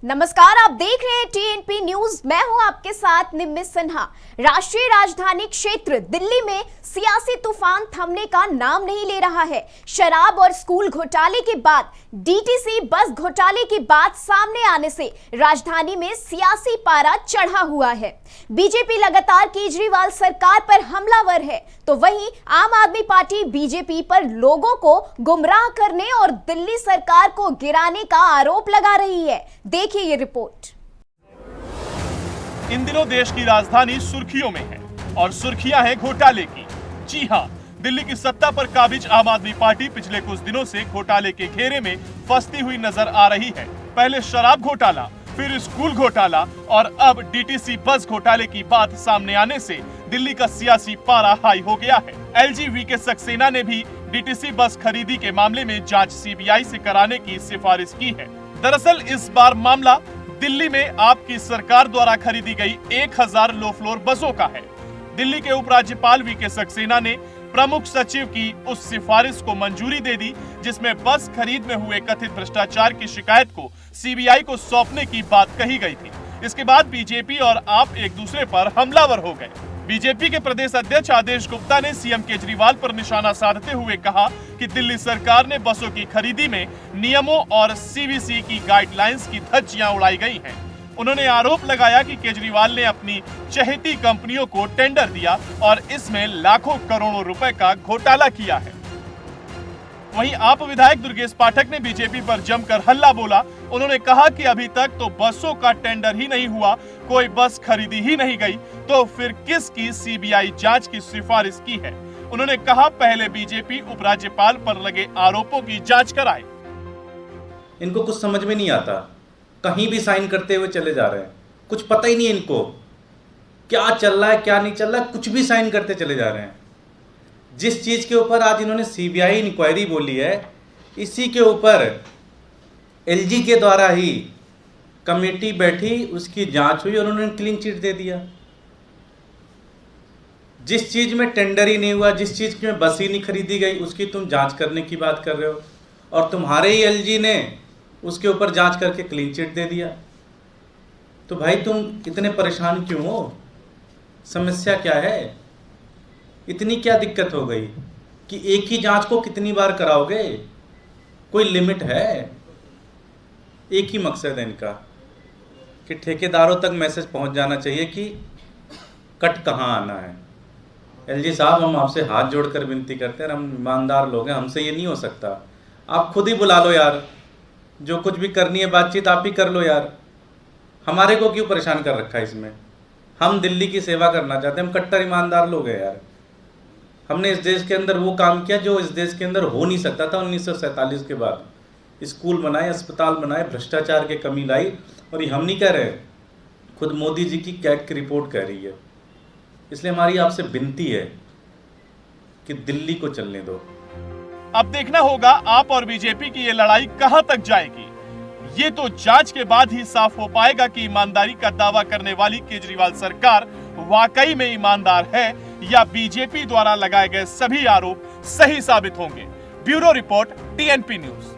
नमस्कार, आप देख रहे हैं टीएनपी न्यूज। मैं हूं आपके साथ निम्मित सिन्हा। राष्ट्रीय राजधानी क्षेत्र दिल्ली में सियासी तूफान थमने का नाम नहीं ले रहा है। शराब और स्कूल घोटाले के बाद डीटीसी बस घोटाले की बात सामने आने से राजधानी में सियासी पारा चढ़ा हुआ है। बीजेपी लगातार केजरीवाल सरकार पर हमलावर है, तो वहीं आम आदमी पार्टी बीजेपी पर लोगों को गुमराह करने और दिल्ली सरकार को गिराने का आरोप लगा रही है। देखिए ये रिपोर्ट। इन दिनों देश की राजधानी सुर्खियों में है और सुर्खियां हैं घोटाले की। जी हां, दिल्ली की सत्ता पर काबिज आम आदमी पार्टी पिछले कुछ दिनों से घोटाले के घेरे में फंसती हुई नजर आ रही है। पहले शराब घोटाला, फिर स्कूल घोटाला और अब डीटीसी बस घोटाले की बात सामने आने से दिल्ली का सियासी पारा हाई हो गया है। एलजी वीके सक्सेना ने भी डीटीसी बस खरीदी के मामले में जांच सीबीआई से कराने की सिफारिश की है। दरअसल इस बार मामला दिल्ली में आपकी सरकार द्वारा खरीदी गई 1000 लो फ्लोर बसों का है। दिल्ली के उपराज्यपाल वीके सक्सेना ने प्रमुख सचिव की उस सिफारिश को मंजूरी दे दी, जिसमें बस खरीद में हुए कथित भ्रष्टाचार की शिकायत को सीबीआई को सौंपने की बात कही गई थी। इसके बाद बीजेपी और आप एक दूसरे पर हमलावर हो गए। बीजेपी के प्रदेश अध्यक्ष आदेश गुप्ता ने सीएम केजरीवाल पर निशाना साधते हुए कहा कि दिल्ली सरकार ने बसों की खरीदी में नियमों और सीवीसी की गाइडलाइंस की धज्जियां उड़ाई गई हैं। उन्होंने आरोप लगाया कि केजरीवाल ने अपनी चहेती कंपनियों को टेंडर दिया और इसमें लाखों करोड़ों रुपए का घोटाला किया है। वहीं आप विधायक दुर्गेश पाठक ने बीजेपी पर जमकर हल्ला बोला। उन्होंने कहा कि अभी तक तो बसों का टेंडर ही नहीं हुआ, कोई बस खरीदी ही नहीं गई, तो फिर किसकी सीबीआई जांच की सिफारिश की है। उन्होंने कहा पहले बीजेपी उपराज्यपाल पर लगे आरोपों की जांच कराए। इनको कुछ समझ में नहीं आता, कहीं भी साइन करते हुए चले जा रहे हैं, कुछ पता ही नहीं इनको क्या चल रहा है क्या नहीं चल रहा है, कुछ भी साइन करते चले जा रहे हैं। जिस चीज़ के ऊपर आज इन्होंने सीबीआई इंक्वायरी बोली है, इसी के ऊपर एलजी के द्वारा ही कमेटी बैठी, उसकी जांच हुई और उन्होंने क्लीन चिट दे दिया। जिस चीज़ में टेंडर ही नहीं हुआ, जिस चीज़ में बस ही नहीं खरीदी गई, उसकी तुम जांच करने की बात कर रहे हो और तुम्हारे ही एलजी ने उसके ऊपर जांच करके क्लीन चिट दे दिया। तो भाई तुम इतने परेशान क्यों हो? समस्या क्या है? इतनी क्या दिक्कत हो गई कि एक ही जांच को कितनी बार कराओगे? कोई लिमिट है? एक ही मकसद है इनका कि ठेकेदारों तक मैसेज पहुंच जाना चाहिए कि कट कहाँ आना है। एलजी साहब, हम आपसे हाथ जोड़कर विनती करते हैं, हम ईमानदार लोग हैं, हमसे ये नहीं हो सकता। आप खुद ही बुला लो यार, जो कुछ भी करनी है बातचीत आप ही कर लो यार। हमारे को क्यों परेशान कर रखा है इसमें? हम दिल्ली की सेवा करना चाहते हैं, हम कट्टर ईमानदार लोग हैं यार। हमने इस देश के अंदर वो काम किया जो इस देश के अंदर हो नहीं सकता था 1947 के बाद। स्कूल बनाए, अस्पताल बनाए, भ्रष्टाचार की कमी लाई। और ये हम नहीं कह रहे, खुद मोदी जी की कैग की रिपोर्ट कह रही है। इसलिए हमारी आपसे विनती है कि दिल्ली को चलने दो। अब देखना होगा आप और बीजेपी की ये लड़ाई कहां तक जाएगी। ये तो जांच के बाद ही साफ हो पाएगा कि ईमानदारी का दावा करने वाली केजरीवाल सरकार वाकई में ईमानदार है या बीजेपी द्वारा लगाए गए सभी आरोप सही साबित होंगे। Bureau report, TNP news.